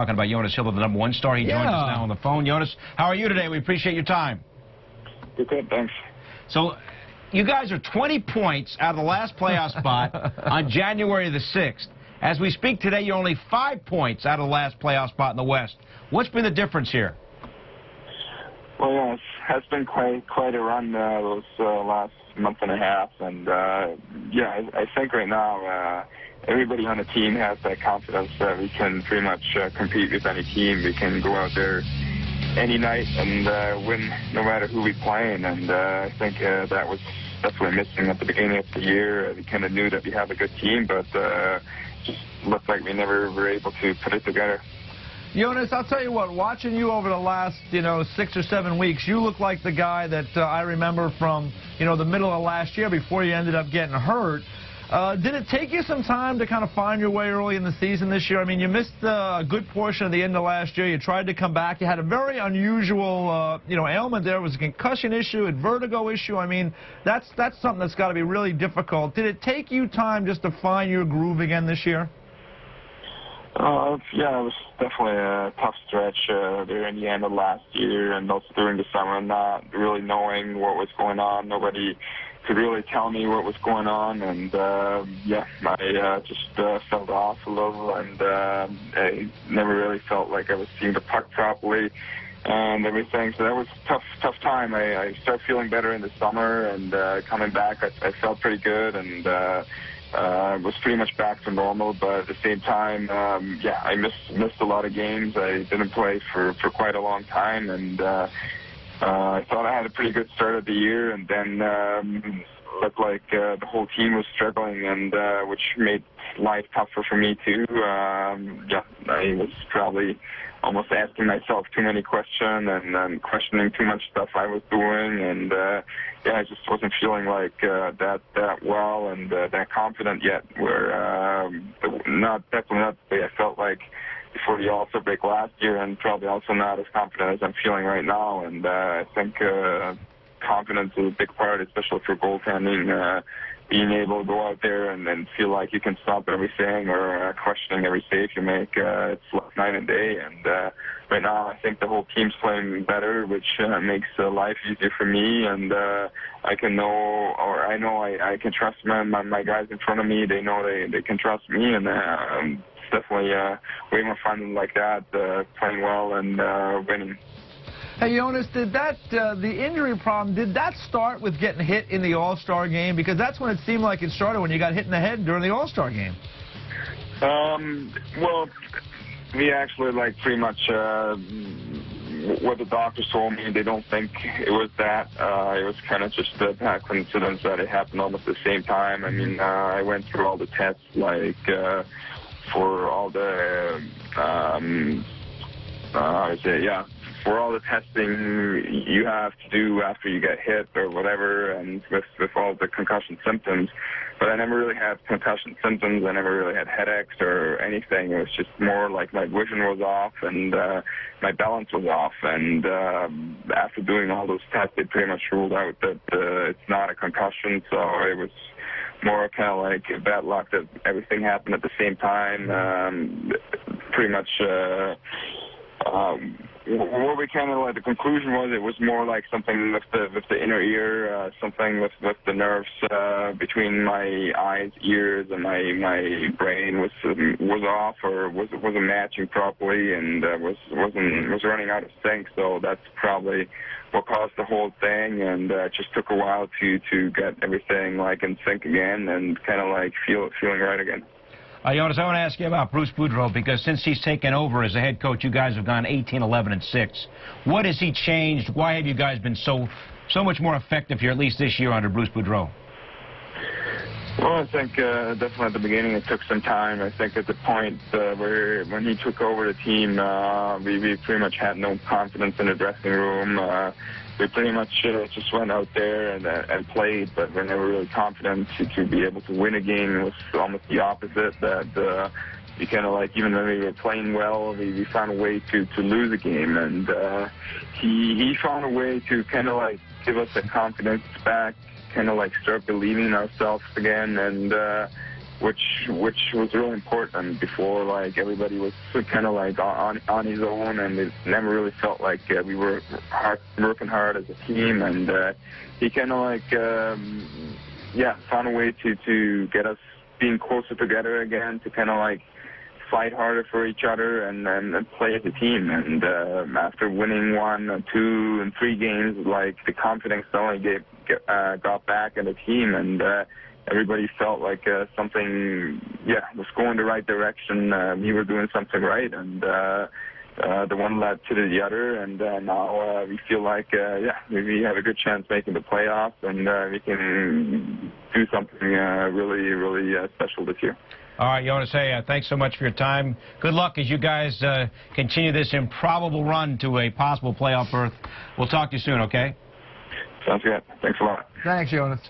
Talking about Jonas Hiller, the #1 star. He joins us now on the phone. Jonas, how are you today? We appreciate your time. Good, thanks. So, you guys are 20 points out of the last playoff spot on January the 6th. As we speak today, you're only 5 points out of the last playoff spot in the West. What's been the difference here? Well, yeah, it's been quite a run those last month and a half, and yeah, I think right now everybody on the team has that confidence that we can pretty much compete with any team. We can go out there any night and win no matter who we play, and I think that's what we're missing at the beginning of the year. We kind of knew that we have a good team, but just looked like we never were able to put it together. Jonas, I'll tell you what, watching you over the last, 6 or 7 weeks, you look like the guy that I remember from, the middle of last year before you ended up getting hurt. Did it take you some time to kind of find your way early in the season this year? I mean, you missed a good portion of the end of last year. You tried to come back. You had a very unusual, ailment there. It was a concussion issue, a vertigo issue. I mean, that's something that's got to be really difficult. Did it take you time just to find your groove again this year? Yeah, it was definitely a tough stretch there in the end of last year and also during the summer, not really knowing what was going on. Nobody could really tell me what was going on, and yeah, I just fell off a little, and I never really felt like I was seeing the puck properly and everything. So that was a tough time. I started feeling better in the summer, and coming back, I felt pretty good, and was pretty much back to normal. But at the same time, yeah, I missed a lot of games. I didn't play for quite a long time, and I thought I had a pretty good start of the year, and then looked like the whole team was struggling, and which made life tougher for me too. Yeah, I was probably almost asking myself too many questions and questioning too much stuff I was doing, and yeah, I just wasn't feeling like that well and that confident yet. Where definitely not the way I felt like before the All-Star break last year, and probably also not as confident as I'm feeling right now. And I think confidence is a big part, especially for goaltending. Being able to go out there and feel like you can stop everything or questioning every save you make, it's like night and day. And right now, I think the whole team's playing better, which makes life easier for me. And I can trust my guys in front of me. They know they can trust me, and it's definitely way more fun like that, playing well and winning. Hey, Jonas, did the injury problem, did that start with getting hit in the All-Star game? Because that's when it seemed like it started, when you got hit in the head during the All-Star game. Well, we actually, pretty much what the doctors told me, they don't think it was that. It was kind of just a bad coincidence that it happened almost at the same time. I mean, I went through all the tests, for all the, for all the testing you have to do after you get hit or whatever, and with all the concussion symptoms. But I never really had concussion symptoms. I never really had headaches or anything. It was just more like my vision was off and my balance was off. And after doing all those tests, they pretty much ruled out that it's not a concussion. So it was more kind of like bad luck that everything happened at the same time. Pretty much what we kind of the conclusion was, it was more like something with the inner ear, something with the nerves between my eyes, ears, and my brain was off, or wasn't matching properly, and was running out of sync. So that's probably what caused the whole thing, and it just took a while to get everything in sync again and kind of feeling right again. Jonas, I want to ask you about Bruce Boudreau, because since he's taken over as the head coach, you guys have gone 18-11-6. What has he changed? Why have you guys been so much more effective here, at least this year, under Bruce Boudreau? Well, I think definitely at the beginning it took some time. I think at the point where when he took over the team, we pretty much had no confidence in the dressing room. We pretty much just went out there and played, but we're never really confident to be able to win a game. It was almost the opposite, that we kind of even when we were playing well, we found a way to lose a game. And he found a way to kind of give us the confidence back, kind of start believing in ourselves again. And which was really important. Before, like, everybody was kind of like on his own, and it never really felt like we were working hard as a team. And he kind of like found a way to get us being closer together again, to kind of like fight harder for each other and play as a team. And after winning 1, 2, and 3 games, like, the confidence only got back in the team, and everybody felt like something was going the right direction. We were doing something right, and the one led to the other, and now we feel like we have a good chance making the playoffs, and we can do something really special this year. All right, Jonas, hey, thanks so much for your time. Good luck as you guys continue this improbable run to a possible playoff berth. We'll talk to you soon, okay? Sounds good. Thanks a lot. Thanks, Jonas.